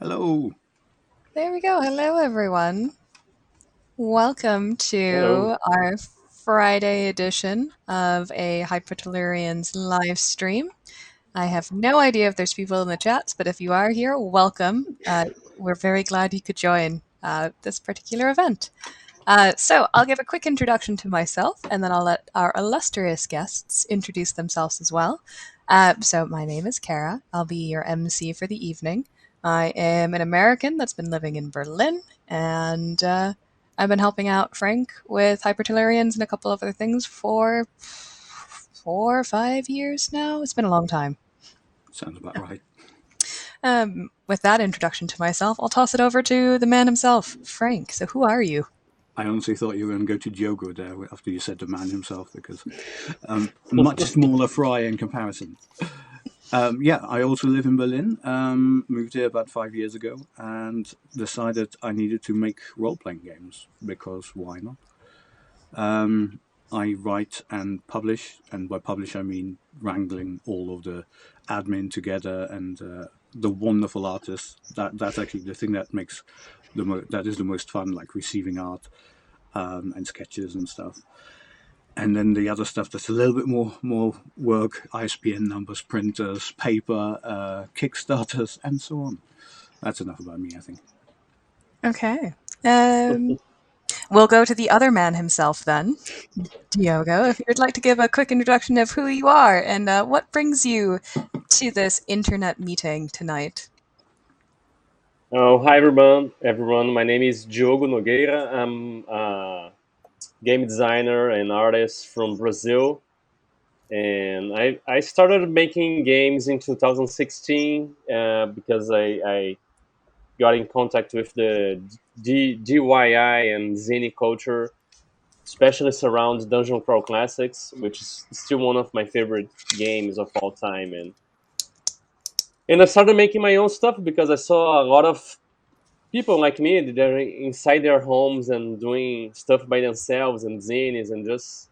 Hello. There we go. Hello, everyone. Welcome Hello. to our Friday edition of a Hypertellurians live stream. I have no idea if there's people in the chats, but if you are here, welcome. We're very glad you could join this particular event. So I'll give a quick introduction to myself, and then I'll let our illustrious guests introduce themselves as well. So my name is Kara. I'll be your MC for the evening. I am an American that's been living in Berlin, and I've been helping out Frank with Hypertellurians and a couple of other things for 4 or 5 years now. It's been a long time. Sounds about right. With that introduction to myself, I'll toss it over to the man himself, Frank. So who are you? I honestly thought you were going to go to Diogo there after you said the man himself, because much smaller fry in comparison. I also live in Berlin. Moved here about 5 years ago and decided I needed to make role-playing games, because why not? I write and publish, and by publish I mean wrangling all of the admin together and the wonderful artists. That's actually the thing that makes that is the most fun, like receiving art and sketches and stuff. And then the other stuff that's a little bit more work: ISBN numbers, printers, paper, Kickstarters, and so on. That's enough about me, I think. Okay. We'll go to the other man himself then, Diogo. If you'd like to give a quick introduction of who you are and what brings you to this internet meeting tonight. Oh, hi everyone. My name is Diogo Nogueira. I'm a game designer and artist from Brazil, and I started making games in 2016 because I got in contact with the DIY and zine culture, especially around Dungeon Crawl Classics, which is still one of my favorite games of all time, and I started making my own stuff because I saw a lot of people like me. They're inside their homes and doing stuff by themselves and zines and just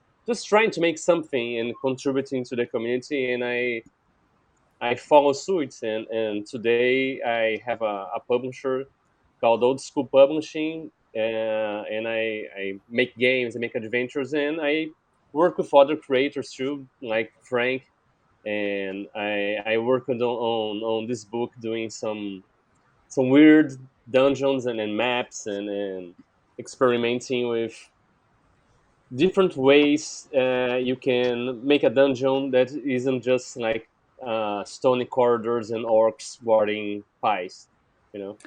trying to make something and contributing to the community. And I follow suit. And today I have a publisher called Old School Publishing, and I make games, I make adventures, and I work with other creators too, like Frank. And I worked on this book doing some weird dungeons and maps and experimenting with different ways you can make a dungeon that isn't just like stony corridors and orcs guarding pies, you know.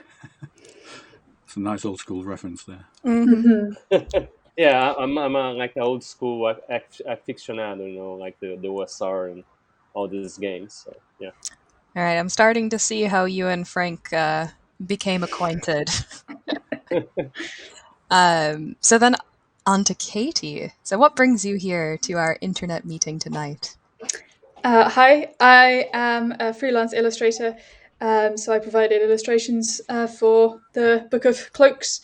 It's a nice old school reference there. Yeah, I'm a, like an old school aficionado, you know, like the OSR and all these games. So yeah. All right, I'm starting to see how you and Frank became acquainted. So then on to Katie. So what brings you here to our internet meeting tonight? Hi, I am a freelance illustrator. So I provided illustrations for the Book of Cloaks.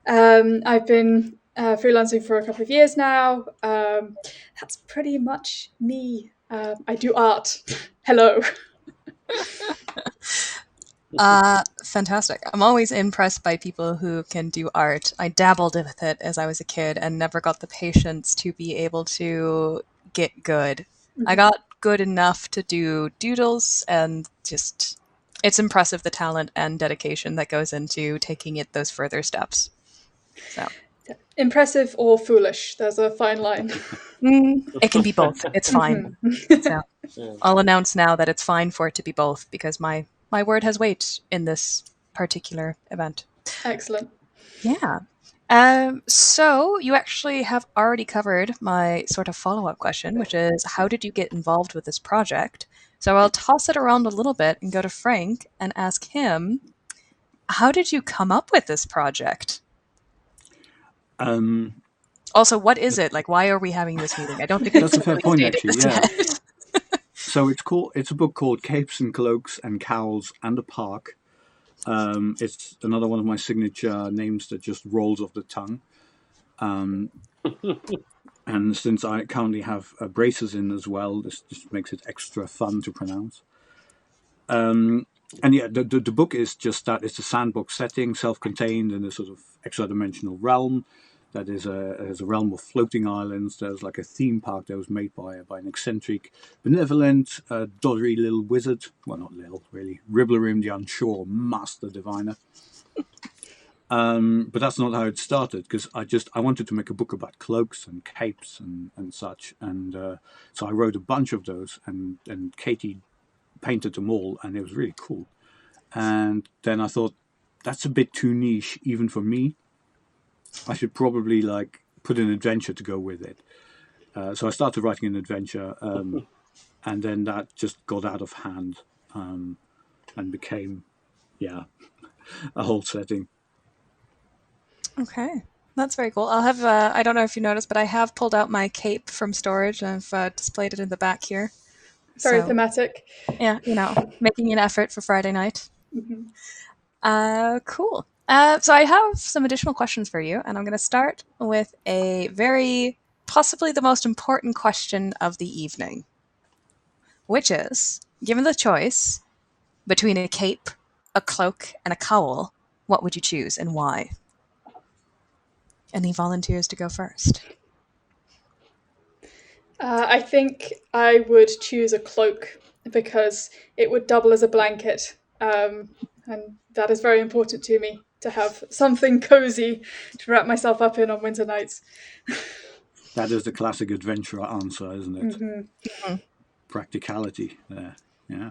I've been freelancing for a couple of years now. That's pretty much me. I do art. Hello. Fantastic. I'm always impressed by people who can do art. I dabbled with it as I was a kid and never got the patience to be able to get good. I got good enough to do doodles, and just it's impressive the talent and dedication that goes into taking it those further steps. So Impressive or foolish. There's a fine line. it can be both. It's fine. So I'll announce now that it's fine for it to be both, because my word has weight in this particular event. Excellent. Yeah. So you actually have already covered my sort of follow-up question, which is how did you get involved with this project? So I'll toss it around a little bit and go to Frank and ask him, how did you come up with this project? Also, what is it? Like, why are we having this meeting? I don't think That's a fair point, actually. Yeah. Yet. So it's a book called Capes and Cloaks and Cowls and a Park. It's another one of my signature names that just rolls off the tongue. And since I currently have braces in as well, this just makes it extra fun to pronounce. And yeah, the book is just that. It's a sandbox setting, self-contained in a sort of extra-dimensional realm. That is a realm of floating islands. There's like a theme park that was made by an eccentric, benevolent, doddery little wizard. Well, not little, really. Ribblerim the Unsure, master diviner. But that's not how it started, because I wanted to make a book about cloaks and capes and such. And so I wrote a bunch of those, and Katie painted them all, and it was really cool. And then I thought, that's a bit too niche even for me. I should probably like put an adventure to go with it. So I started writing an adventure, and then that just got out of hand, and became, yeah, a whole setting. Okay, that's very cool. I'll have, I don't know if you noticed, but I have pulled out my cape from storage and I've displayed it in the back here. Very So, thematic. yeah, making an effort for Friday night. Cool. So I have some additional questions for you, and I'm going to start with a possibly the most important question of the evening, which is, given the choice between a cape, a cloak, and a cowl, what would you choose and why? Any volunteers to go first? I think I would choose a cloak because it would double as a blanket. And that is very important to me, to have something cozy to wrap myself up in on winter nights. That is the classic adventurer answer, isn't it? Practicality there. Yeah.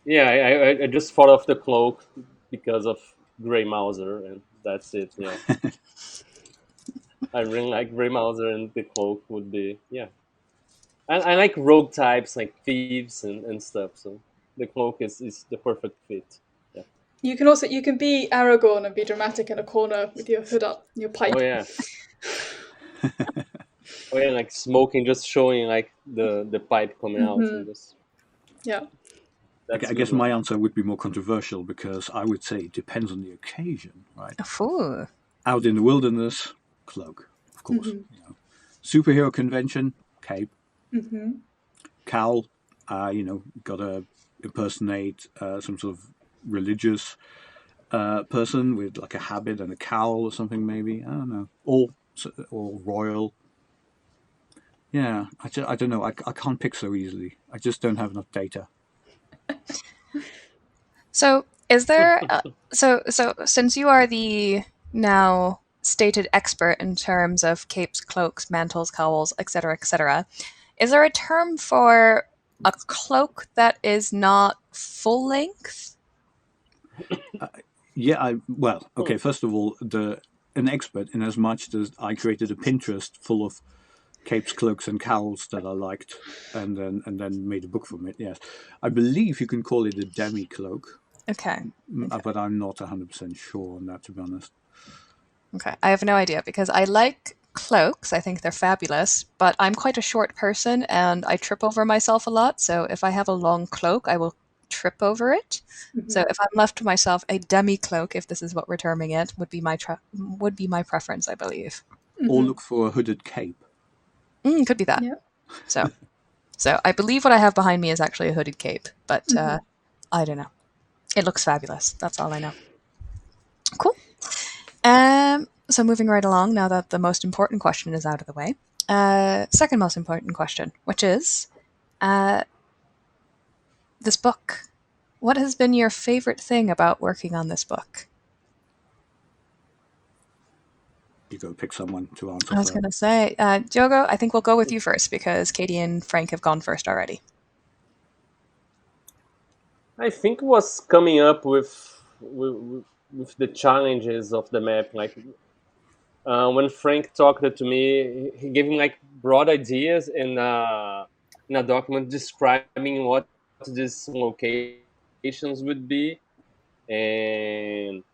Yeah, I just thought of the cloak because of Grey Mouser, and that's it. Yeah, I really like Grey Mouser, and the cloak would be, yeah. I like rogue types like thieves and stuff. So the cloak is the perfect fit. Yeah. You can be Aragorn and be dramatic in a corner with your hood up and your pipe. Oh yeah. Oh yeah, like smoking, just showing like the pipe coming out, and just Yeah. that's I guess good. my answer would be more controversial, because I would say it depends on the occasion, right? Ooh. Out in the wilderness, cloak, of course. Superhero convention, cape. Cowl, got to impersonate some sort of religious person with like a habit and a cowl or something, maybe. I don't know. Or royal. Yeah, I don't know. I can't pick so easily. I just don't have enough data. So, is there so since you are the now stated expert in terms of capes, cloaks, mantles, cowls, etc., is there a term for a cloak that is not full length? Yeah, okay. First of all, an expert in as much as I created a Pinterest full of capes, cloaks, and cowls that I liked, and then made a book from it. Yes, I believe you can call it a demi cloak. Okay. But I'm not 100% sure on that, to be honest. Okay, I have no idea because I like cloaks. I think they're fabulous, but I'm quite a short person and I trip over myself a lot. So if I have a long cloak, I will trip over it. So if I'm left to myself, a demi cloak, if this is what we're terming it, would be my preference, I believe. Or look for a hooded cape. Could be that. Yeah. So I believe what I have behind me is actually a hooded cape, but I don't know. It looks fabulous. That's all I know. Cool. So moving right along, now that the most important question is out of the way, second most important question, which is this book. What has been your favorite thing about working on this book? You go pick someone to answer. I was going to say, Diogo, I think we'll go with you first because Katie and Frank have gone first already. I think it was coming up with the challenges of the map. Like when Frank talked to me, he gave me like broad ideas in a document describing what these locations would be, and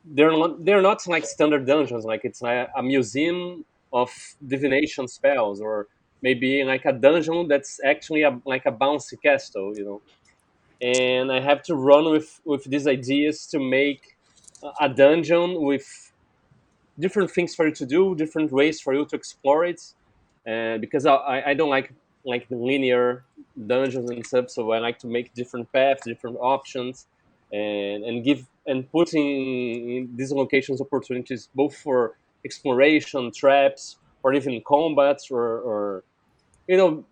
they're not like standard dungeons. Like it's like a museum of divination spells, or maybe like a dungeon that's actually like a bouncy castle. And I have to run with these ideas to make a dungeon with different things for you to do, different ways for you to explore it. Because I don't like the linear dungeons and stuff. So I like to make different paths, different options, and putting in these locations opportunities both for exploration, traps, or even combats, or you know,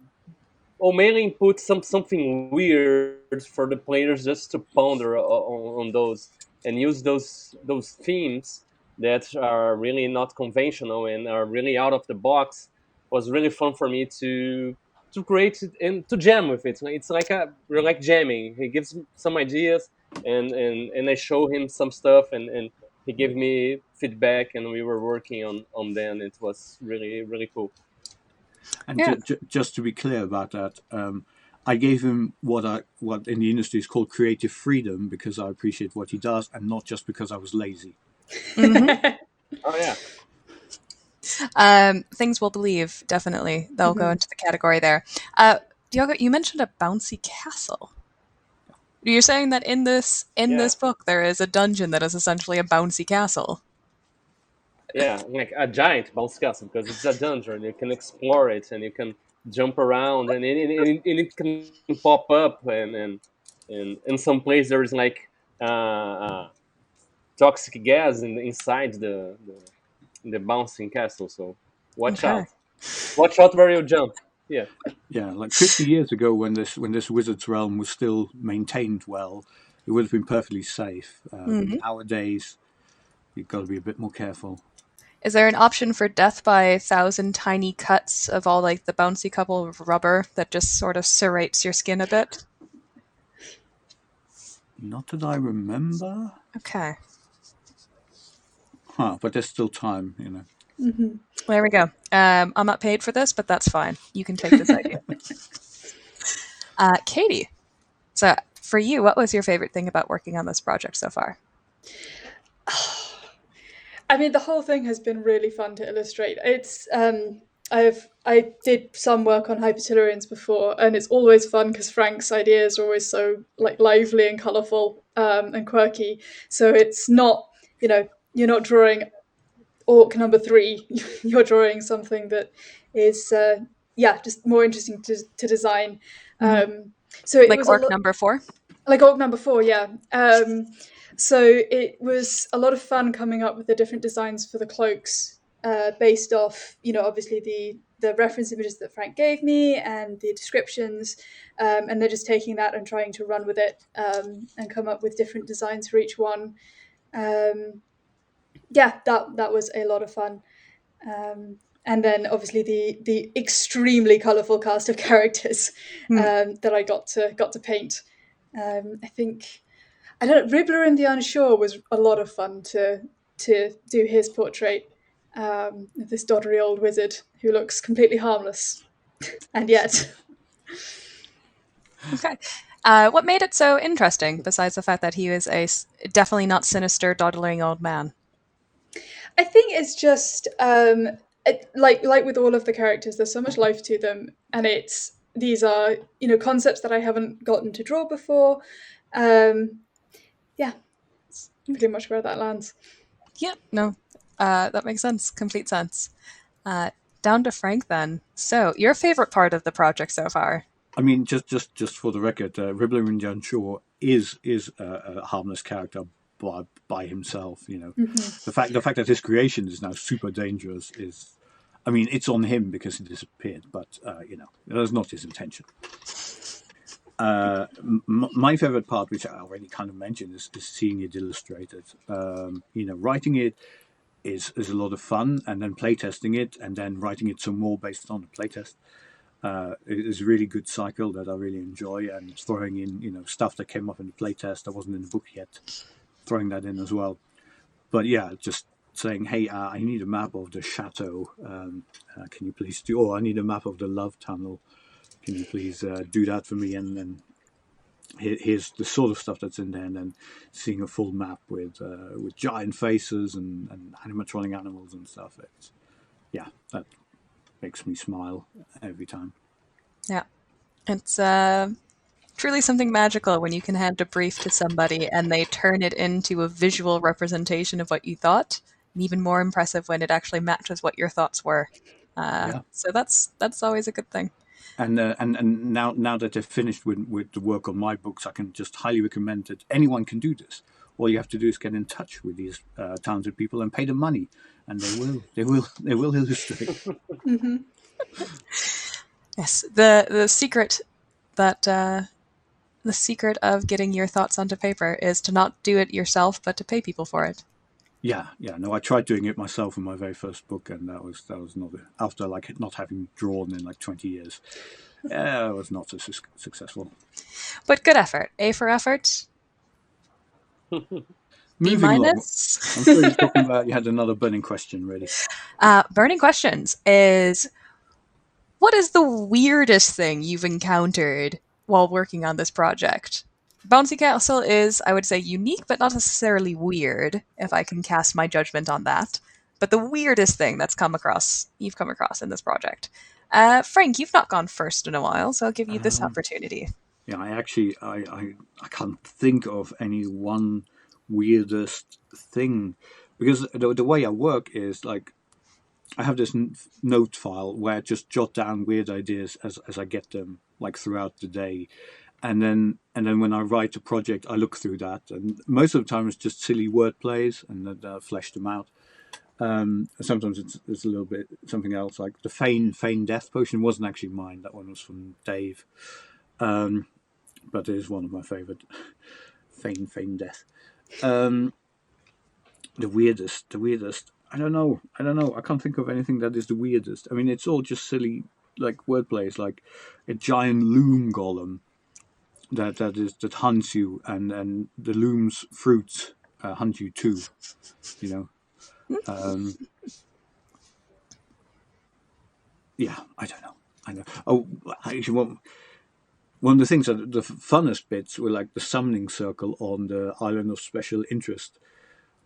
or mainly put something weird for the players just to ponder on those and use those themes that are really not conventional and are really out of the box. Was really fun for me to create it and to jam with it. It's like we're like jamming. He gives some ideas and I show him some stuff and he gave me feedback and we were working on them. It was really cool. And Yeah. just to be clear about that, I gave him what in the industry is called creative freedom because I appreciate what he does, and not just because I was lazy. Oh yeah. Things we'll believe, definitely. They'll go into the category there. Diogo, you mentioned a bouncy castle. You're saying that in this Yeah. book there is a dungeon that is essentially a bouncy castle. Yeah, like a giant bounce castle because it's a dungeon. You can explore it and you can jump around and it can pop up and in some place there is like toxic gas inside the bouncing castle. So watch Okay. out. Watch out where you jump. Yeah. Yeah, like 50 years ago, when this wizard's realm was still maintained well, it would have been perfectly safe. Nowadays, you've got to be a bit more careful. Is there an option for death by 1,000 tiny cuts of all like the bouncy couple of rubber that just sort of serrates your skin a bit? Not that I remember. Okay. But there's still time, you know. There we go. I'm not paid for this, but that's fine. You can take this idea. Katie, so for you, what was your favorite thing about working on this project so far? I mean, the whole thing has been really fun to illustrate. It's I did some work on Hypertellurians before, and it's always fun because Frank's ideas are always so like lively and colourful and quirky. So it's not, you're not drawing Orc number 3. You're drawing something that is just more interesting to design. So it Like was Orc number 4? like Orc number 4, yeah. So it was a lot of fun coming up with the different designs for the cloaks based off, obviously the reference images that Frank gave me and the descriptions, and they're just taking that and trying to run with it and come up with different designs for each one. That was a lot of fun. And then obviously the extremely colourful cast of characters that I got to paint. I think, I don't know, Ribbler in the Unsure was a lot of fun to do his portrait of this doddery old wizard who looks completely harmless, and yet. Okay. What made it so interesting, besides the fact that he was a definitely not sinister, dawdling old man? I think it's just like with all of the characters, there's so much life to them, and these are concepts that I haven't gotten to draw before. It's pretty much where that lands. Yeah, no, that makes sense. Complete sense. Down to Frank then. So, your favorite part of the project so far? I mean, just for the record, Ribbler and Jan Shaw is a harmless character by himself. The fact that his creation is now super dangerous is, I mean, it's on him because he disappeared, but that was not his intention. My favorite part, which I already kind of mentioned, is seeing it illustrated. Writing it is a lot of fun, and then playtesting it, and then writing it some more based on the playtest. It is a really good cycle that I really enjoy, and throwing in stuff that came up in the playtest that wasn't in the book yet, throwing that in as well. But yeah, just saying, hey, I need a map of the chateau. Can you please do? Or I need a map of the love tunnel. Can you please do that for me? And then here's the sort of stuff that's in there, and then seeing a full map with giant faces and animatronic animals and stuff. That makes me smile every time. Yeah, it's truly something magical when you can hand a brief to somebody and they turn it into a visual representation of what you thought, and even more impressive when it actually matches what your thoughts were. So that's always a good thing. And now that they're finished with the work on my books, I can just highly recommend that anyone can do this. All you have to do is get in touch with these talented people and pay them money, and they will illustrate. Mm-hmm. Yes, the secret that the secret of getting your thoughts onto paper is to not do it yourself, but to pay people for it. Yeah. No, I tried doing it myself in my very first book, and that was not after like not having drawn in like 20 years. It was not so successful. But good effort. A for effort. B Moving along. minus. I'm sure you're talking about. You had another burning question ready. Burning questions is, what is the weirdest thing you've encountered while working on this project? Bouncy Castle is, I would say, unique, but not necessarily weird, if I can cast my judgment on that. But the weirdest thing you've come across in this project. Frank, you've not gone first in a while, so I'll give you this opportunity. Yeah, I can't think of any one weirdest thing, because the way I work is like I have this note file where I just jot down weird ideas as I get them, like throughout the day, and then when I write a project, I look through that, and most of the time it's just silly word plays, and then flesh them out. Sometimes it's a little bit something else, like the feign death potion wasn't actually mine. That one was from Dave, but it is one of my favorite. Feign death. The weirdest. I don't know. I can't think of anything that is the weirdest. I mean, it's all just silly, like wordplays, like a giant loom golem that hunts you, and the loom's fruits hunt you too. You know. Yeah, I don't know. I know. Oh, actually, one of the things that the funnest bits were like the summoning circle on the Island of Special Interest,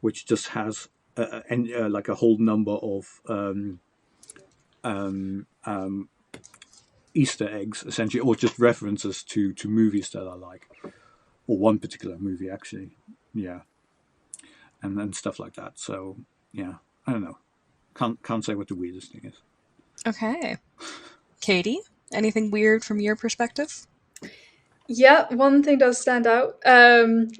which just has like a whole number of Easter eggs, essentially, or just references to movies that I like, or one particular movie actually. Yeah, and stuff like that. So yeah, I don't know. Can't say what the weirdest thing is. Okay. Katie, anything weird from your perspective? Yeah, one thing does stand out. The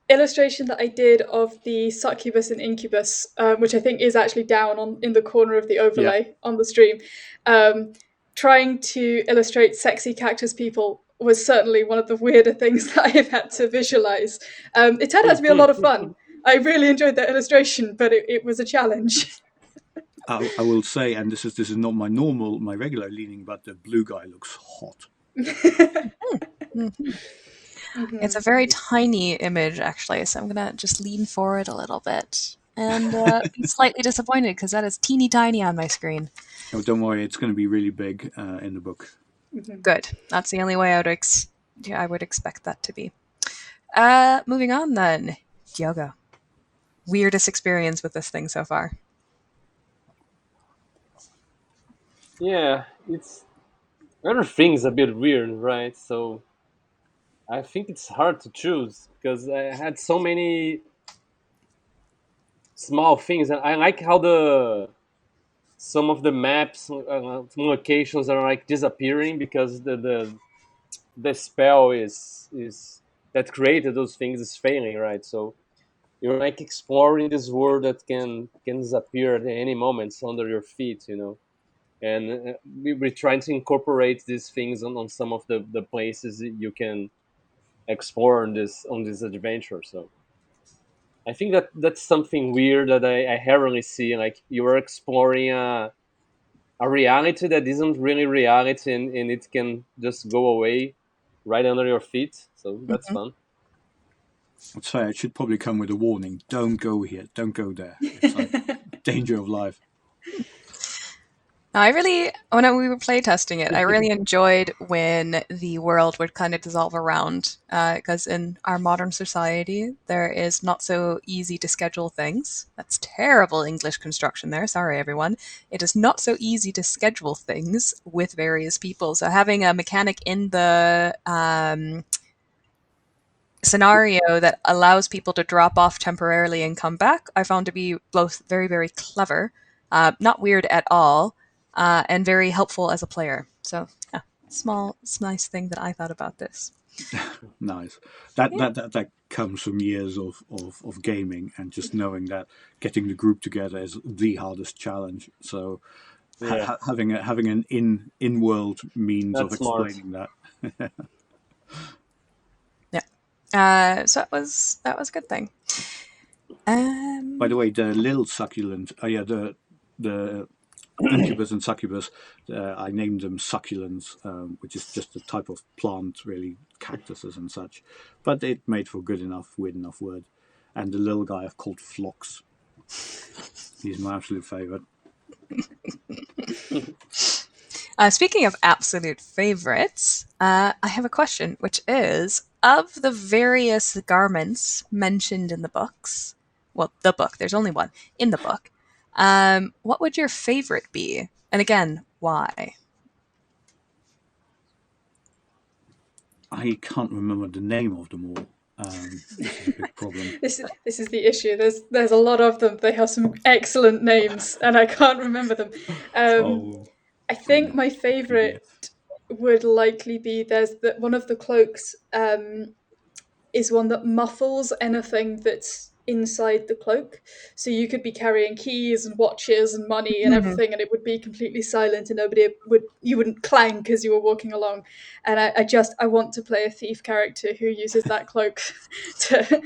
illustration that I did of the succubus and incubus, which I think is actually down in the corner of the overlay on the stream, trying to illustrate sexy cactus people was certainly one of the weirder things that I've had to visualize. It turned out to be a lot of fun. I really enjoyed that illustration, but it was a challenge. I will say, and this is not my regular leaning, but the blue guy looks hot. Mm-hmm. It's a very tiny image, actually, so I'm going to just lean forward a little bit and be slightly disappointed because that is teeny tiny on my screen. Oh, don't worry, it's going to be really big in the book. Good. That's the only way I would expect that to be. Moving on then. Diogo. Weirdest experience with this thing so far? Yeah, everything's a bit weird, right? So I think it's hard to choose because I had so many small things, and I like how some of the maps, some locations are like disappearing because the spell is that created those things is failing, right? So you're like exploring this world that can disappear at any moment under your feet, and we're trying to incorporate these things on some of the places that you can explore on this adventure. So I think that's something weird that I rarely see. Like you are exploring a reality that isn't really reality, and it can just go away right under your feet. So that's fun. I'd say I should probably come with a warning. Don't go here. Don't go there. It's like danger of life. When we were playtesting it, I really enjoyed when the world would kind of dissolve around, because in our modern society, there is not so easy to schedule things. That's terrible English construction there. Sorry, everyone. It is not so easy to schedule things with various people. So having a mechanic in the scenario that allows people to drop off temporarily and come back, I found to be both very, very clever, not weird at all. and very helpful as a player. So, yeah, nice thing that I thought about this. Nice. That comes from years of gaming and just knowing that getting the group together is the hardest challenge. So having an in-world means of That's smart. explaining that. So that was a good thing. By the way, the little succulent, the incubus and succubus, I named them succulents, which is just a type of plant, really, cactuses and such. But it made for weird enough word. And the little guy I've called Phlox. He's my absolute favourite. Speaking of absolute favorites, I have a question, which is, of the various garments mentioned in the books, well, the book, there's only one in the book, what would your favorite be? And again, why? I can't remember the name of them all. This is a big problem. This is the issue. There's a lot of them. They have some excellent names, and I can't remember them. I think my favorite would likely be one of the cloaks is one that muffles anything that's inside the cloak. So you could be carrying keys and watches and money and everything, and it would be completely silent, and you wouldn't clank as you were walking along. And I want to play a thief character who uses that cloak to,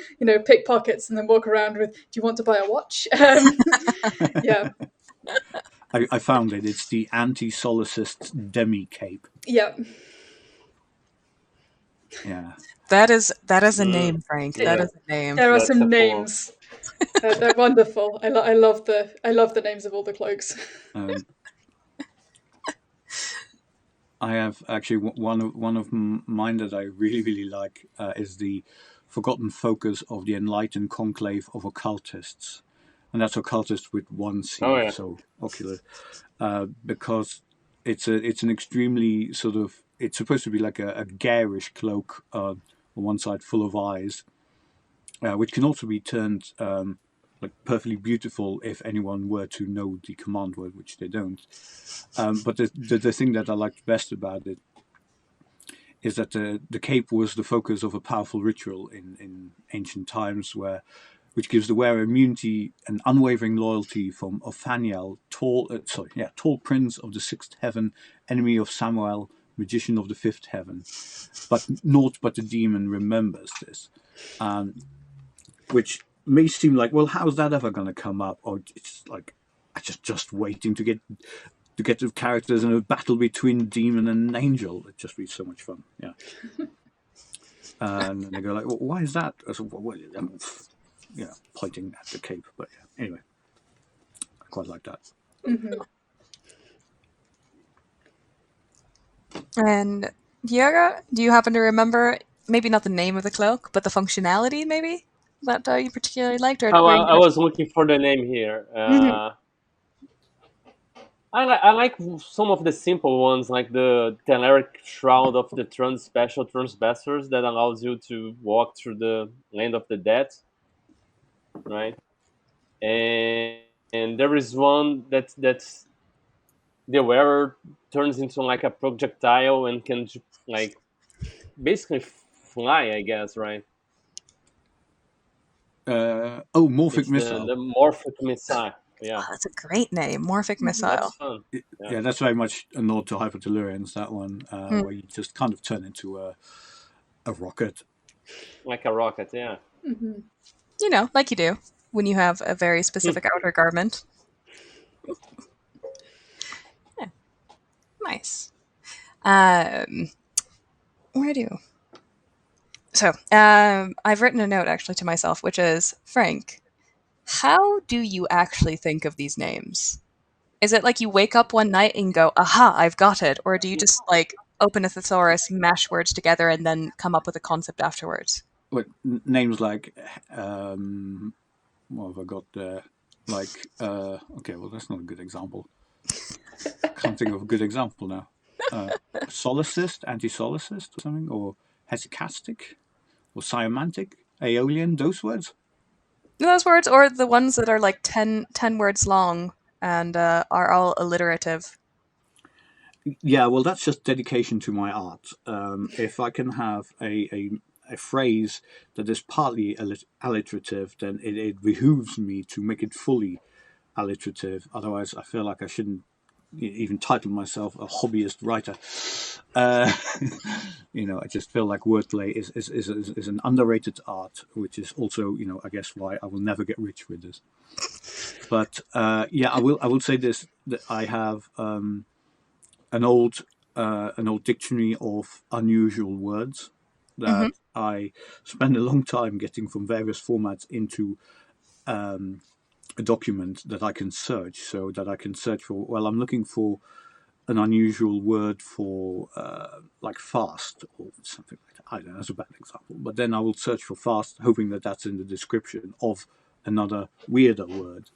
pick pockets and then walk around with, do you want to buy a watch? Yeah. I found it. It's the anti-solicist demi-cape. Yeah. Yeah. That is a name, Frank. Yeah. That is a name. There are some names. They're wonderful. I love the names of all the cloaks. I have actually one of mine that I really, really like is the Forgotten Focus of the Enlightened Conclave of Occultists. And that's occultist with one C, so ocular. Because it's an extremely sort of, it's supposed to be like a garish cloak on one side full of eyes, which can also be turned like perfectly beautiful if anyone were to know the command word, which they don't. But the thing that I liked best about it is that the cape was the focus of a powerful ritual in ancient times, which gives the wearer immunity and unwavering loyalty from Othaniel, tall prince of the sixth heaven, enemy of Samuel, magician of the fifth heaven. But naught but the demon remembers this, which may seem like, well, how's that ever going to come up? Or it's like, I just waiting to get the characters in a battle between demon and angel. It'd just be so much fun, yeah. And they go like, well, why is that? I said, well, pointing at the cape. But yeah, anyway, I quite like that. Mm-hmm. And Diogo, do you happen to remember, maybe not the name of the cloak, but the functionality maybe that you particularly liked? Or I was looking for the name here. I like some of the simple ones, like the Telleric Shroud of the Special Transgressors that allows you to walk through the land of the dead, right? And there is one that's the wearer turns into like a projectile and can like basically fly, I guess, right? Morphic Missile. The Morphic Missile. Yeah, that's a great name, Morphic Missile. That's fun. Yeah, that's very much a nod to Hypertellurians, that one, where you just kind of turn into a rocket. Like a rocket, yeah. Mm-hmm. Like you do when you have a very specific outer garment. Yeah. Nice. Where do? So, I've written a note actually to myself, which is, Frank, how do you actually think of these names? Is it like you wake up one night and go, aha, I've got it? Or do you just like open a thesaurus, mash words together, and then come up with a concept afterwards? Well, names like, what have I got there? Like, okay, well, that's not a good example. Can't think of a good example now. Solicist, anti-solicist or something, or hesychastic, or cyromantic, aeolian, those words? Those words, or the ones that are like 10 words long and are all alliterative. Yeah, well, that's just dedication to my art. If I can have a phrase that is partly alliterative, then it behooves me to make it fully alliterative. Otherwise, I feel like I shouldn't even title myself a hobbyist writer. Uh, I just feel like wordplay is an underrated art, which is also, I guess why I will never get rich with this. But yeah, I will say this, that I have an old dictionary of unusual words that I spend a long time getting from various formats into a document that I can search, so that I can search for. Well, I'm looking for an unusual word for like fast or something like that. I don't know, that's a bad example. But then I will search for fast, hoping that that's in the description of another weirder word.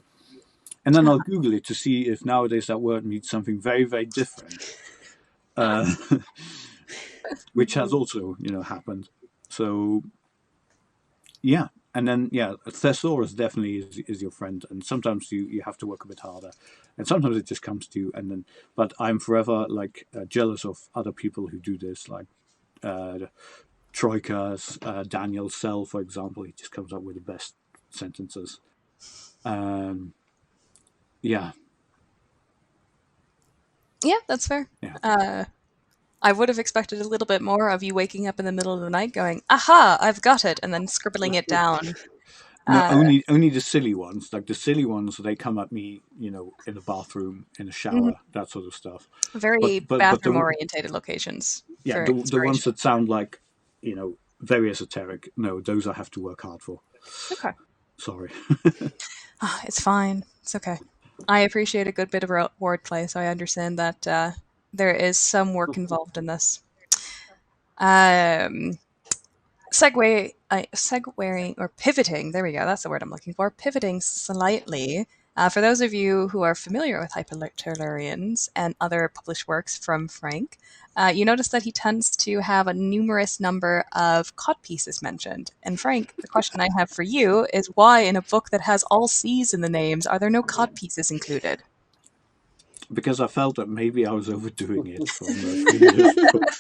And then I'll Google it to see if nowadays that word means something very, very different, uh, which has also, happened. So yeah, and then yeah, thesaurus definitely is your friend, and sometimes you have to work a bit harder, and sometimes it just comes to you. And then, but I'm forever like jealous of other people who do this, like uh, Troika's Daniel Sell, for example. He just comes up with the best sentences. Um, yeah, Yeah, that's fair. yeah. I would have expected a little bit more of you waking up in the middle of the night going, aha, I've got it, and then scribbling it down. No, Uh, only the silly ones. Like the silly ones, they come at me, in the bathroom, in the shower, that sort of stuff. Very But bathroom the orientated locations yeah, for the ones inspiration. that sound like, very esoteric. No, those I have to work hard for. Okay. Sorry. It's fine. It's okay. I appreciate a good bit of wordplay, so I understand that there is some work involved in this. Um, segueing or pivoting. There we go. That's the word I'm looking for. Pivoting slightly. For those of you who are familiar with Hyperliterarians and other published works from Frank, you notice that he tends to have a numerous number of codpieces mentioned. And Frank, the question I have for you is why, in a book that has all C's in the names, are there no codpieces included? Because I felt that maybe I was overdoing it from previous books.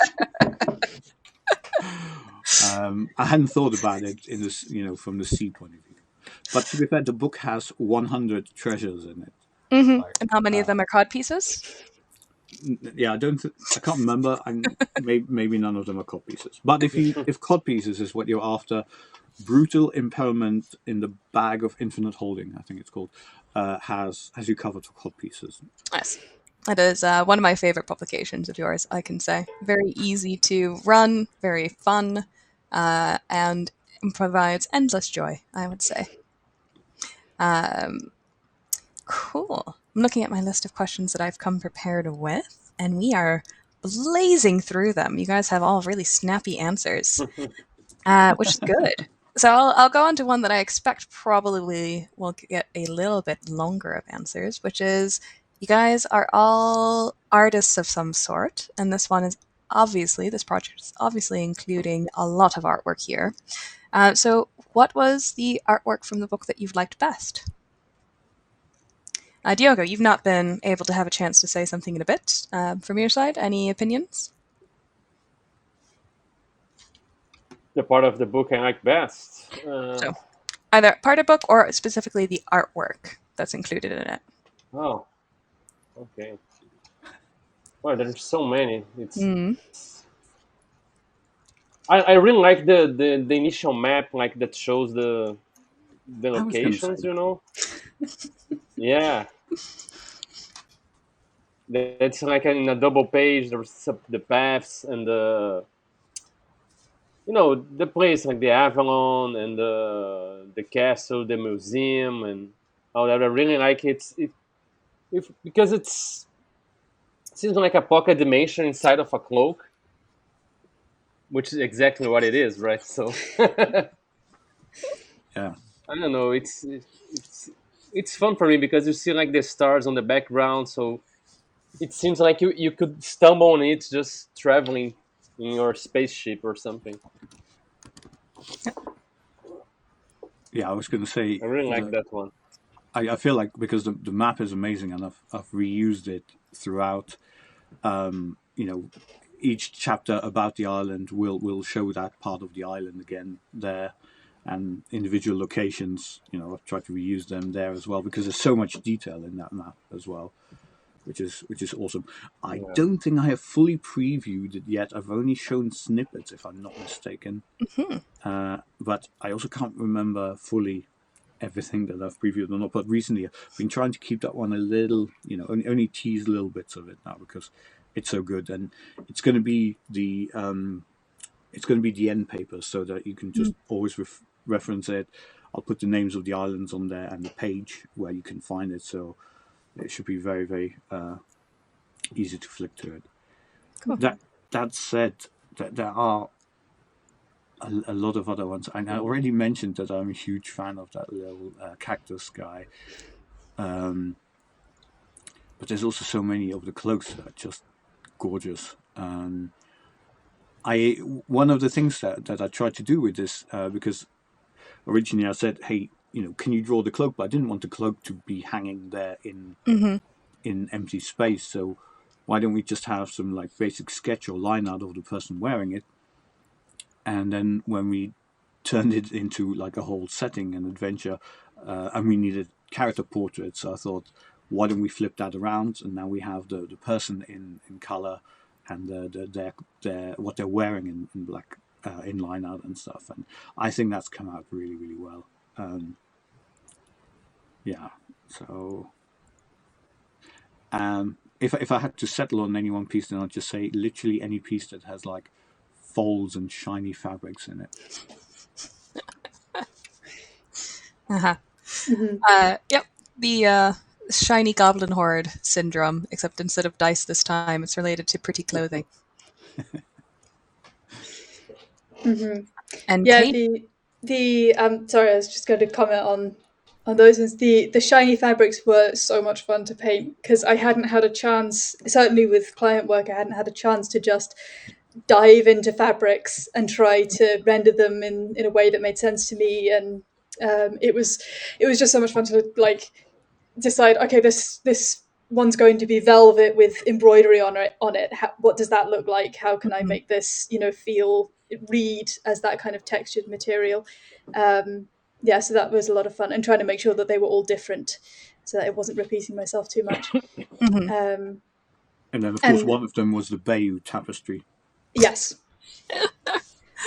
I hadn't thought about it in this, from the C point of view. But to be fair, the book has 100 treasures in it. Like, And how many of them are codpieces? yeah, I can't remember. Maybe none of them are cod pieces. But if cod pieces is what you're after, brutal impalement in the bag of infinite holding, I think it's called, has you covered for cod pieces. Yes. It is one of my favorite publications of yours, I can say. Very easy to run, very fun, and provides endless joy, I would say. Cool. I'm looking at my list of questions that I've come prepared with, and we are blazing through them. You guys have all really snappy answers, which is good. So I'll go on to one that I expect probably will get a little bit longer of answers, which is you guys are all artists of some sort, and this project is obviously including a lot of artwork here. So what was the artwork from the book that you've liked best? Diogo, you've not been able to have a chance to say something in a bit. From your side, any opinions? The part of the book I like best. So, either part of book or specifically the artwork that's included in it. Oh, okay. Well, there's so many. I really like the initial map, like that shows the I was going to say locations. Yeah, it's like in a double page. There's the paths and the place like the Avalon and the castle, the museum, and all that. I really like because it seems like a pocket dimension inside of a cloak, which is exactly what it is, right? So yeah. I don't know. It's fun for me because you see like the stars on the background, so it seems like you could stumble on it just traveling in your spaceship or something. Yeah, I was going to say I really like that one. I feel like because the map is amazing and I've reused it throughout. each chapter about the island will show that part of the island again there, and individual locations. I've tried to reuse them there as well because there's so much detail in that map as well, which is awesome. I don't think I have fully previewed it yet. I've only shown snippets, if I'm not mistaken. But I also can't remember fully everything that I've previewed or not. But recently, I've been trying to keep that one a little, only tease little bits of it now because it's so good, and it's going to be the end paper so that you can just always reference it. I'll put the names of the islands on there and the page where you can find it. So it should be very, very easy to flick to it. Cool. That said, there are a lot of other ones. I already mentioned that I'm a huge fan of that little cactus guy. But there's also so many of the cloaks that are just gorgeous. One of the things that I tried to do with this, because originally I said, hey, can you draw the cloak? But I didn't want the cloak to be hanging there in empty space. So why don't we just have some like basic sketch or line art of the person wearing it? And then when we turned it into like a whole setting and adventure, and we needed character portraits, so I thought, why don't we flip that around? And now we have the person in color and their what they're wearing in black in line art and stuff. And I think that's come out really, really well. So if I had to settle on any one piece, then I'd just say literally any piece that has like folds and shiny fabrics in it. Yep. The shiny goblin horde syndrome, except instead of dice this time, it's related to pretty clothing. And yeah, Kate? sorry, I was just going to comment on those ones. The shiny fabrics were so much fun to paint because I hadn't had a chance, certainly with client work, I hadn't had a chance to just dive into fabrics and try to render them in a way that made sense to me. And it was just so much fun to like decide, okay, this one's going to be velvet with embroidery on it. What does that look like? How can I make this, read as that kind of textured material? So that was a lot of fun, and trying to make sure that they were all different so that it wasn't repeating myself too much. And then, of course, one of them was the Bayou Tapestry. Yes.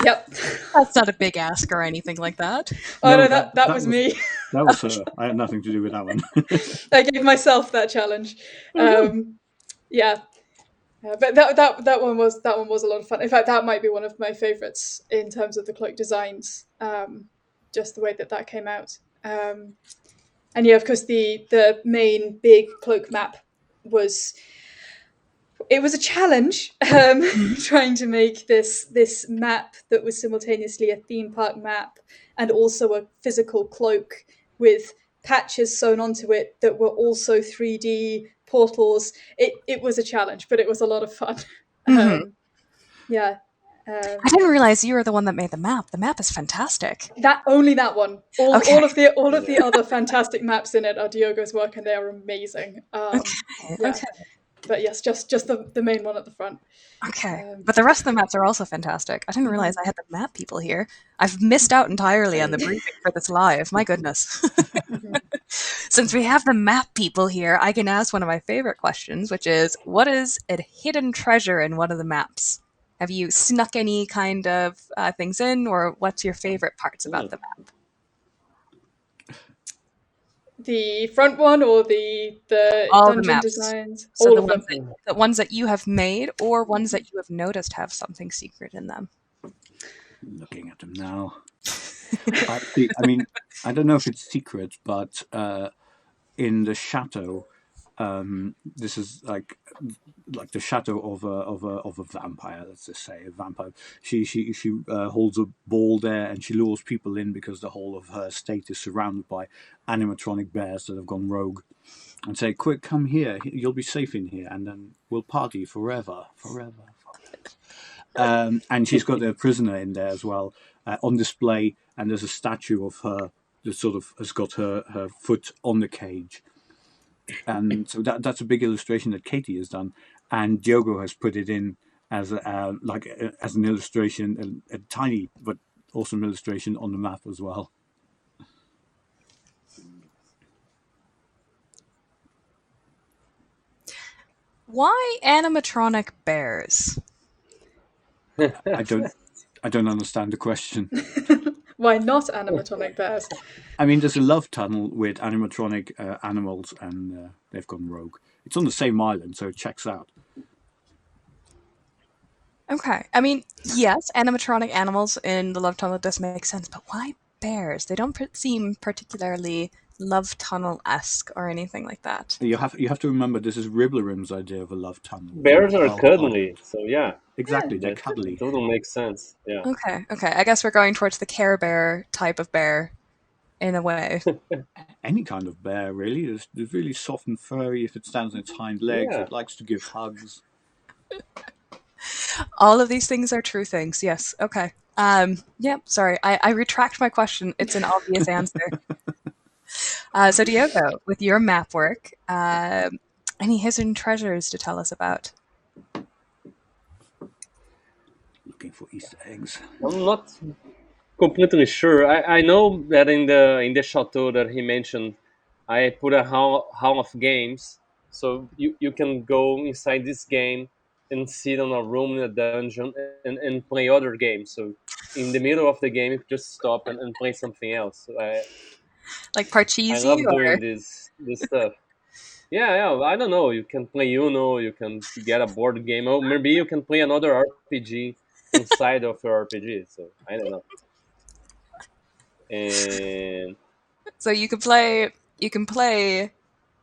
Yep. That's not a big ask or anything like that. Oh, no, that was me. That was her. I had nothing to do with that one. I gave myself that challenge. But that one was a lot of fun. In fact, that might be one of my favorites in terms of the cloak designs. Just the way that came out. And yeah, of course, the main big cloak map was a challenge, trying to make this map that was simultaneously a theme park map and also a physical cloak with patches sewn onto it that were also 3D portals. It was a challenge, but it was a lot of fun. I didn't realize you were the one that made the map. The map is fantastic. That one. All of the other fantastic maps in it are Diogo's work, and they are amazing. Okay. But yes, just the main one at the front. Okay. But the rest of the maps are also fantastic. I didn't realize I had the map people here. I've missed out entirely on the briefing for this live. My goodness. Since we have the map people here, I can ask one of my favorite questions, which is, what is a hidden treasure in one of the maps? Have you snuck any kind of things in, or what's your favorite parts about the map? The front one or the all dungeon the maps. designs? So all of them. The ones that you have made, or ones that you have noticed have something secret in them? Looking at them now. I mean, I don't know if it's secret, but in the chateau, this is like the shadow of a vampire. Let's just say a vampire. She holds a ball there, and she lures people in because the whole of her estate is surrounded by animatronic bears that have gone rogue, and say, "Quick, come here. You'll be safe in here, and then we'll party forever." And she's got a prisoner in there as well on display, and there's a statue of her that sort of has got her foot on the cage. And so that's a big illustration that Katie has done. and Diogo has put it in as as an illustration, a tiny but awesome illustration on the map as well. Why animatronic bears? I don't understand the question. Why not animatronic bears? I mean, there's a love tunnel with animatronic animals, and they've gone rogue. It's on the same island, so it checks out. Okay. I mean, yes, animatronic animals in the Love Tunnel does make sense, but why bears? They don't seem particularly Love Tunnel-esque or anything like that. You have to remember this is Ribblerim's idea of a love tunnel. Bears are cuddly, so yeah. Exactly, they're That cuddly. totally makes sense. Yeah. Okay. I guess we're going towards the Care Bear type of bear, in a way. Any kind of bear, really. It's really soft and furry. If it stands on its hind legs, Yeah. it likes to give hugs. All of these things are true things. Yes. Okay. Yeah. Sorry. I retract my question. It's an obvious answer. So Diogo, with your map work, any hidden treasures to tell us about? Looking for Easter eggs. I'm not completely sure. I know that in the chateau that he mentioned, I put a hall of games, so you can go inside this game and sit on a room in a dungeon and play other games. So in the middle of the game, you just stop and play something else. So Like I Parcheesi love or doing this stuff. Yeah. I don't know. You can play Uno. You can get a board game. Oh, maybe you can play another RPG inside of your RPG. So I don't know. And so you can play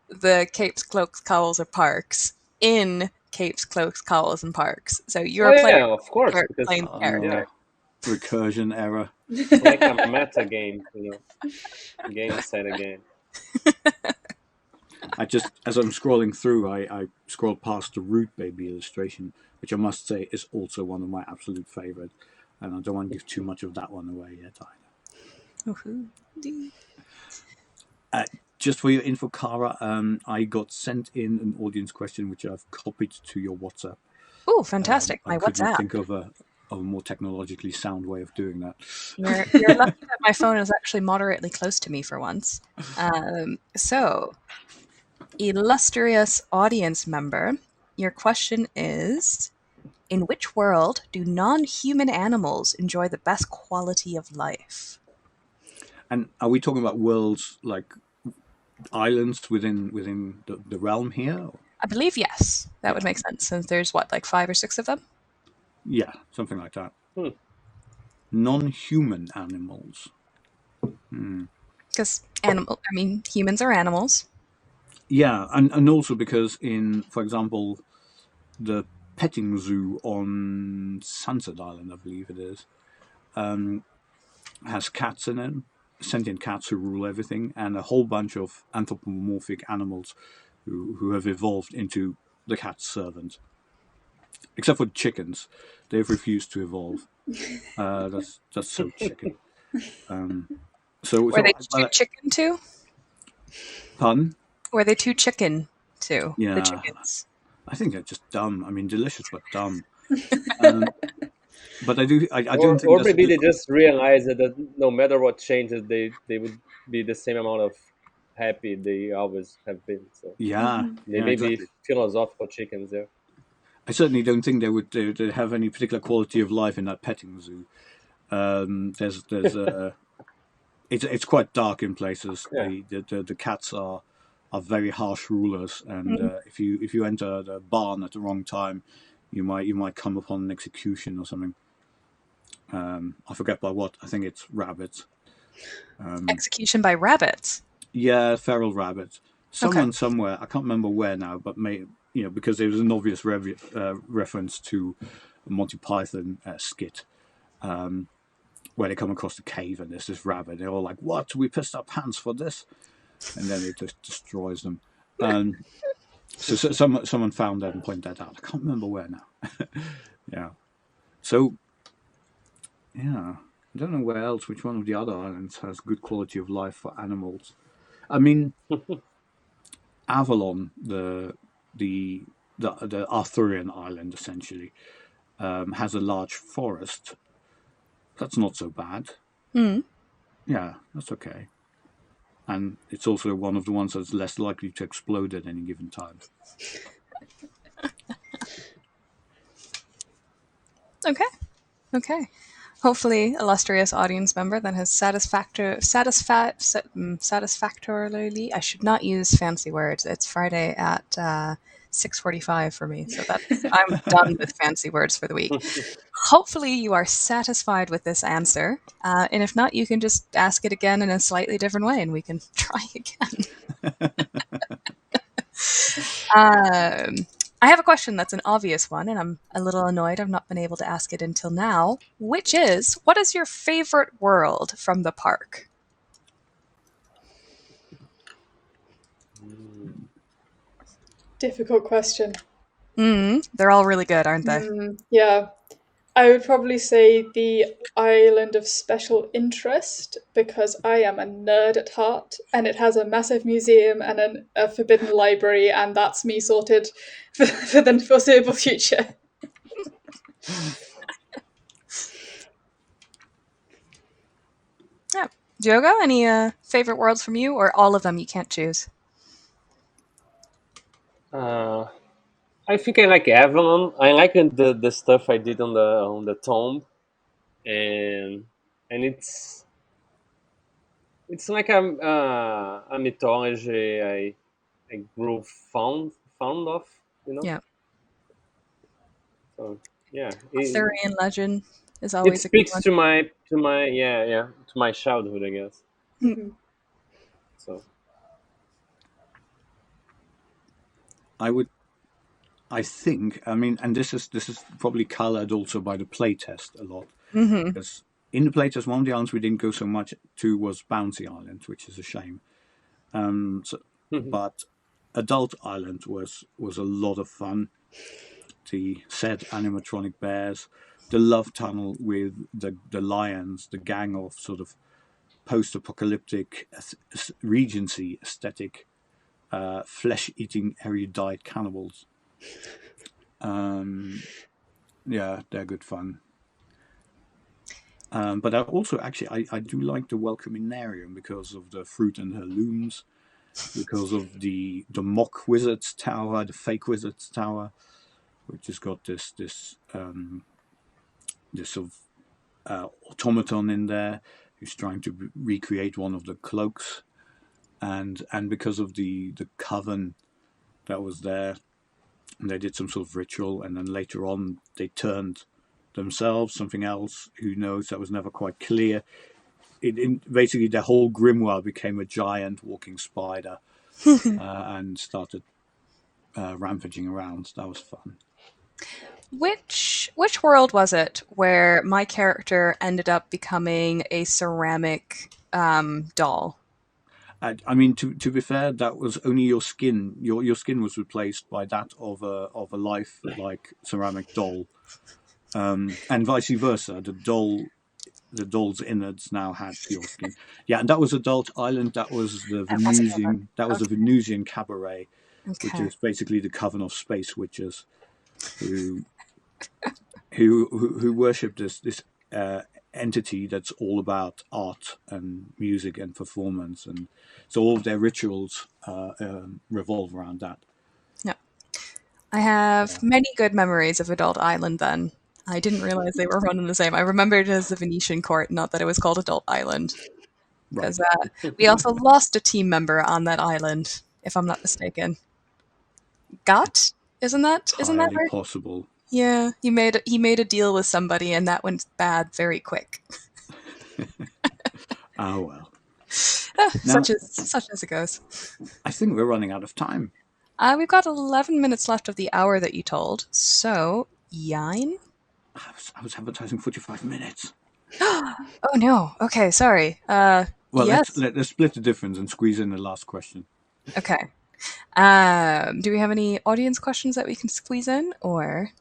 the Capes, Cloaks, Cowls, or Parks in Capes, Cloaks, Cowls, and Parks. So you're oh a player yeah, of course, because playing the character. Recursion error. like a meta game, game inside a game. As I'm scrolling through, I scrolled past the Root Baby illustration, which I must say is also one of my absolute favorite, and I don't want to give too much of that one away yet either. Just for your info, Kara, I got sent in an audience question which I've copied to your WhatsApp. Oh, fantastic! I My could not WhatsApp. think of a more technologically sound way of doing that. You're lucky that my phone is actually moderately close to me for once. So, illustrious audience member, your question is: in which world do non-human animals enjoy the best quality of life? And are we talking about worlds like islands within the realm here? I believe yes. That would make sense since there's like 5 or 6 of them. Yeah, something like that. Non-human animals. Because humans are animals. Yeah, and also because for example, the petting zoo on Sunset Island, I believe it is, has cats in it, sentient cats who rule everything, and a whole bunch of anthropomorphic animals who have evolved into the cat's servant. Except for chickens, they've refused to evolve. That's so chicken. Were they too chicken too? Pardon? Were they too chicken too? Yeah, the chickens. I think they're just dumb. I mean, delicious but dumb. But I don't think. Or maybe they just realize that no matter what changes, they would be the same amount of happy they always have been. So Yeah, they may exactly. be philosophical chickens there. I certainly don't think they would have any particular quality of life in that petting zoo. There's it's quite dark in places. Yeah. The cats are very harsh rulers, and if you enter the barn at the wrong time, you might come upon an execution or something. I forget by what. I think it's rabbits. Execution by rabbits. Yeah, feral rabbits. Someone somewhere, I can't remember where now, but because there was an obvious reference to a Monty Python skit, where they come across the cave and there's this rabbit. They're all like, "What? We pissed our pants for this?" And then it just destroys them. So someone found that and pointed that out. I can't remember where now. Yeah. So, yeah, I don't know where else. Which one of the other islands has good quality of life for animals? I mean, Avalon, the the Arthurian island essentially has a large forest. That's not so bad. Yeah, that's okay. And it's also one of the ones that's less likely to explode at any given time. Okay. Hopefully, illustrious audience member that has satisfactorily. I should not use fancy words. It's Friday at 6:45 for me, so I'm done with fancy words for the week. Hopefully, you are satisfied with this answer, and if not, you can just ask it again in a slightly different way, and we can try again. I have a question that's an obvious one, and I'm a little annoyed I've not been able to ask it until now, which is, what is your favorite world from the park? Difficult question. They're all really good, aren't they? Yeah. I would probably say the Island of Special Interest because I am a nerd at heart and it has a massive museum and a forbidden library, and that's me sorted for the foreseeable future. Yeah. Diogo, any favorite worlds from you, or all of them you can't choose? I think I like Avalon. I like the stuff I did on the tomb, and it's like a mythology I grew fond of, you know. Yeah. So yeah, Arthurian legend is it always a good speaks one. to my childhood, I guess. So I think, I mean, and this is probably colored also by the playtest a lot, because in the playtest, one of the islands we didn't go so much to was Bouncy Island, which is a shame. But Adult Island was a lot of fun. The said animatronic bears, the love tunnel with the lions, the gang of sort of post-apocalyptic Regency aesthetic, flesh-eating erudite cannibals. Yeah, they're good fun. But I also I do like the Welcominarium because of the fruit and her looms, because of the mock wizard's tower, the fake wizard's tower, which has got this sort of automaton in there who's trying to recreate one of the cloaks, and because of the coven that was there, and they did some sort of ritual, and then later on they turned themselves something else. Who knows? That was never quite clear. Basically, their whole grimoire became a giant walking spider and started rampaging around. That was fun. Which world was it where my character ended up becoming a ceramic doll? I mean, to be fair, that was only your skin. Your skin was replaced by that of a life-like ceramic doll, and vice versa. The doll's innards now had your skin. Yeah, and that was Adult Island. That was the That wasn't Evan. Venusian. That was the Venusian cabaret, which Okay. is basically the coven of space witches, who worship this entity that's all about art and music and performance, and so all of their rituals revolve around that. Yeah. I have many good memories of Adult Island then. I didn't realize they were running the same. I remembered it as the Venetian court, not that it was called Adult Island. Right. Because we also lost a team member on that island, if I'm not mistaken. Got? Isn't that Highly right? possible. Yeah, he made a deal with somebody, and that went bad very quick. Oh well. Now, Such as it goes. I think we're running out of time. We've got 11 minutes left of the hour that you told. So, Yine? I was advertising 45 minutes. Oh no. Okay, sorry. Well, yes. let's split the difference and squeeze in the last question. Okay. Do we have any audience questions that we can squeeze in, or?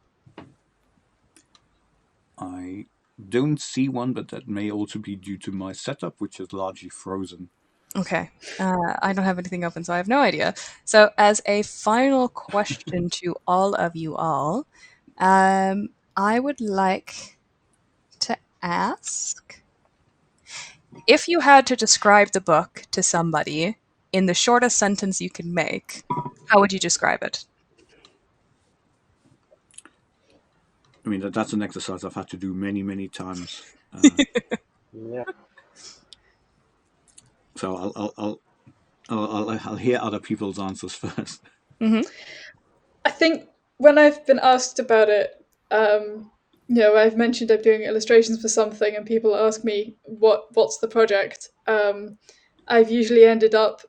I don't see one, but that may also be due to my setup, which is largely frozen. Okay. I don't have anything open, so I have no idea. So, as a final question to all of you all, I would like to ask if you had to describe the book to somebody in the shortest sentence you can make, how would you describe it? I mean, that's an exercise I've had to do many, many times. Yeah. So I'll hear other people's answers first. Mm-hmm. I think when I've been asked about it, I've mentioned I'm doing illustrations for something, and people ask me what's the project. I've usually ended up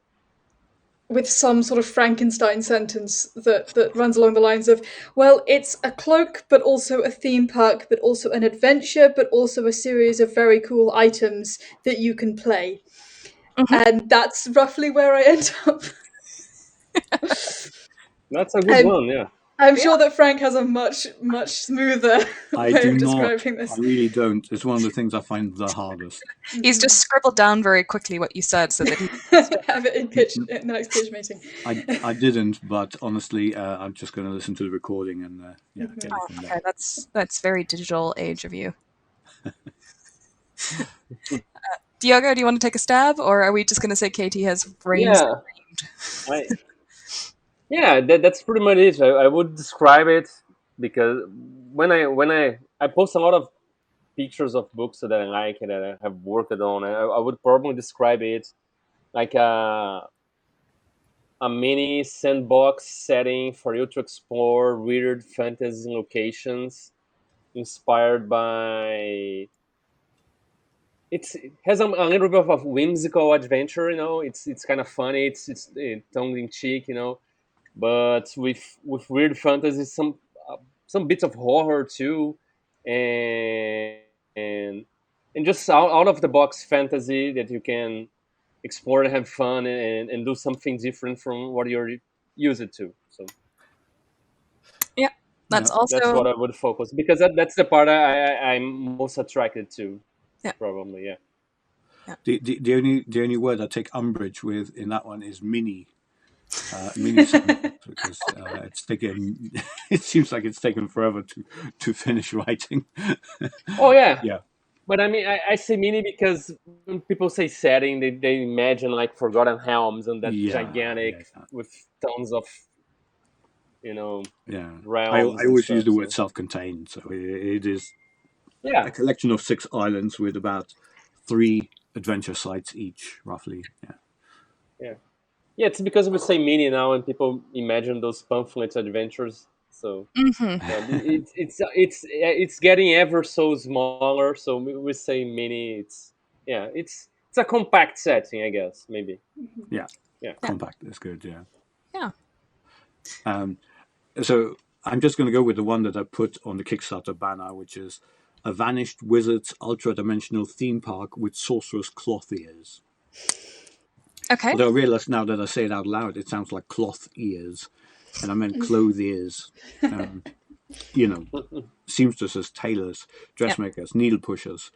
with some sort of Frankenstein sentence that runs along the lines of, well, it's a cloak, but also a theme park, but also an adventure, but also a series of very cool items that you can play. Mm-hmm. And that's roughly where I end up. That's a good one, yeah. I'm sure that Frank has a much, much smoother I way do of not. describing this. I really don't. It's one of the things I find the hardest. He's just scribbled down very quickly what you said so that he Have it in the next pitch meeting. I didn't, but honestly, I'm just going to listen to the recording and get it from Okay, there. that's very digital age of you. Diogo, do you want to take a stab, or are we just going to say Katie has brains? Yeah, that's pretty much it. I would describe it because when I post a lot of pictures of books that I like and that I have worked on, I would probably describe it like a mini sandbox setting for you to explore weird fantasy locations inspired by. It has a little bit of a whimsical adventure, It's kind of funny. It's tongue in cheek, but with weird fantasy, some bits of horror too, and and and just out of the box fantasy that you can explore and have fun and do something different from what you're used to. So Yeah, that's that's also what I would focus because that's the part I'm most attracted to. yeah. Probably, yeah. The only word I take umbrage with in that one is mini. Mini sandbox because it's taken. It seems like it's taken forever to finish writing. Oh yeah. Yeah. But I mean, I say mini because when people say setting, they imagine like Forgotten Realms and that gigantic with tons of, Yeah. realms I and always use stuff. the word self-contained, so it is Yeah, a collection of 6 islands with about 3 adventure sites each, roughly. yeah. It's because we say mini now and people imagine those pamphlet adventures. So it's getting ever so smaller. So we say mini. It's a compact setting, I guess, maybe. Yeah. Yeah. Compact is good. Yeah. Yeah. So I'm just going to go with the one that I put on the Kickstarter banner, which is a vanished wizard's ultra-dimensional theme park with sorcerer's cloth ears. Okay. Although I realise now that I say it out loud, it sounds like cloth ears, and I meant clothes ears. Seamstresses, tailors, dressmakers, needle pushers,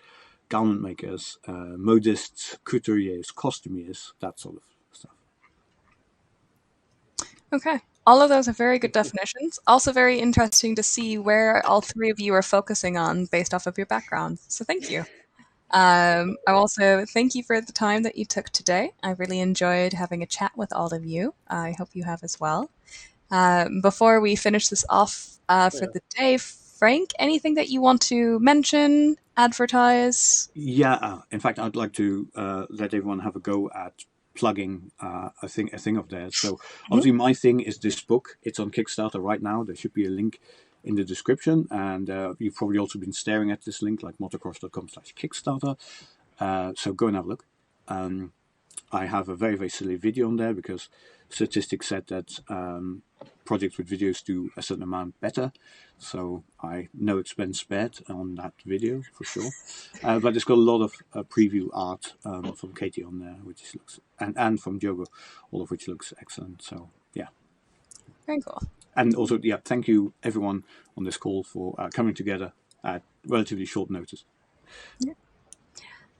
garment makers, modists, couturiers, costumiers, that sort of stuff. Okay. All of those are very good definitions. Also very interesting to see where all three of you are focusing on based off of your backgrounds. So thank you. I also thank you for the time that you took today. I really enjoyed having a chat with all of you. I hope you have as well. Before we finish this off for the day, Frank, anything that you want to mention, advertise? Yeah, in fact, I'd like to let everyone have a go at plugging a thing of theirs. So obviously my thing is this book. It's on Kickstarter right now. There should be a link in the description, and you've probably also been staring at this link, like motocross.com/Kickstarter. So go and have a look. I have a very, very silly video on there because statistics said that projects with videos do a certain amount better. So no expense spared on that video for sure. But it's got a lot of preview art from Katie on there, which looks and from Diogo, all of which looks excellent. So yeah, Very cool. and also thank you everyone on this call for coming together at relatively short notice. Yeah.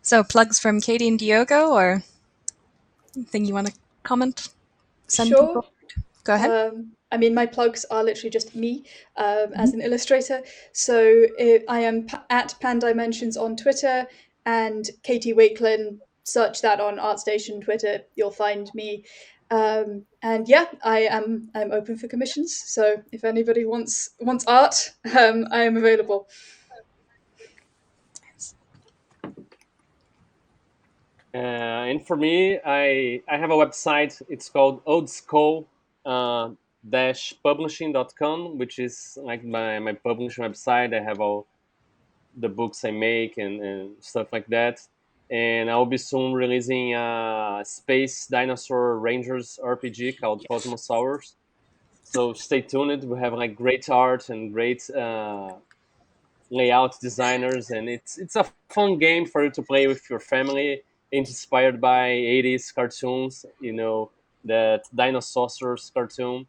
So plugs from Katie and Diogo, or? Anything you want to comment? Send Sure. people. Go ahead. I mean, my plugs are literally just me as an illustrator. So I am at Pan Dimensions on Twitter, and Katie Wakelin. Search that on ArtStation Twitter. You'll find me. And yeah, I'm open for commissions. So if anybody wants art, I am available. And for me, I have a website. It's called oldschool-publishing.com, which is like my publishing website. I have all the books I make and stuff like that. And I'll be soon releasing a Space Dinosaur Rangers RPG called Yes. Cosmosaurs. So stay tuned. We have like great art and great layout designers, and it's a fun game for you to play with your family. Inspired by 80s cartoons, that Dinosaurs cartoon,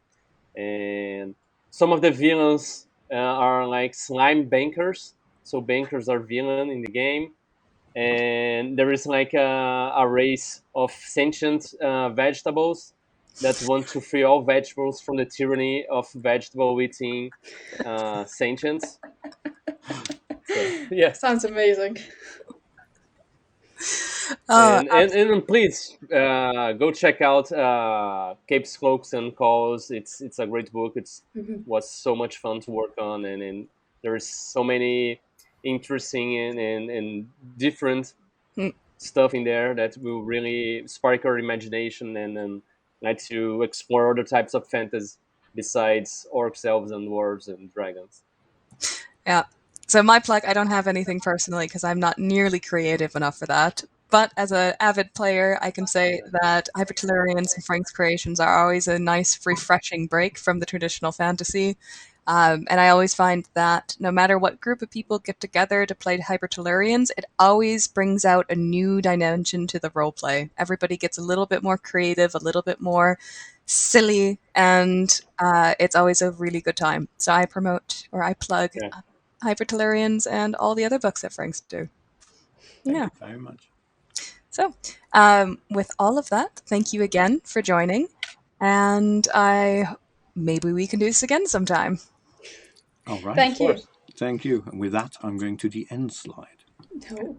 and some of the villains are like slime bankers. So bankers are villain in the game, and there is like a race of sentient vegetables that want to free all vegetables from the tyranny of vegetable eating sentients. So yeah. Sounds amazing. And please go check out Cape's Cloaks and Cowls. It's a great book. It's was so much fun to work on, and there's so many interesting and different stuff in there that will really spark our imagination and let you explore other types of fantasy besides orcs, elves, and dwarves and dragons. Yeah. So my plug, I don't have anything personally because I'm not nearly creative enough for that. But as an avid player, I can say that Hypertellurians and Frank's creations are always a nice, refreshing break from the traditional fantasy. And I always find that no matter what group of people get together to play Hypertellurians, it always brings out a new dimension to the roleplay. Everybody gets a little bit more creative, a little bit more silly, and it's always a really good time. So I promote or I plug Hypertellurians and all the other books that Franks do. Thank you very much. So, with all of that, thank you again for joining, and maybe we can do this again sometime. All right. Thank you. Thank you. And with that, I'm going to the end slide. No.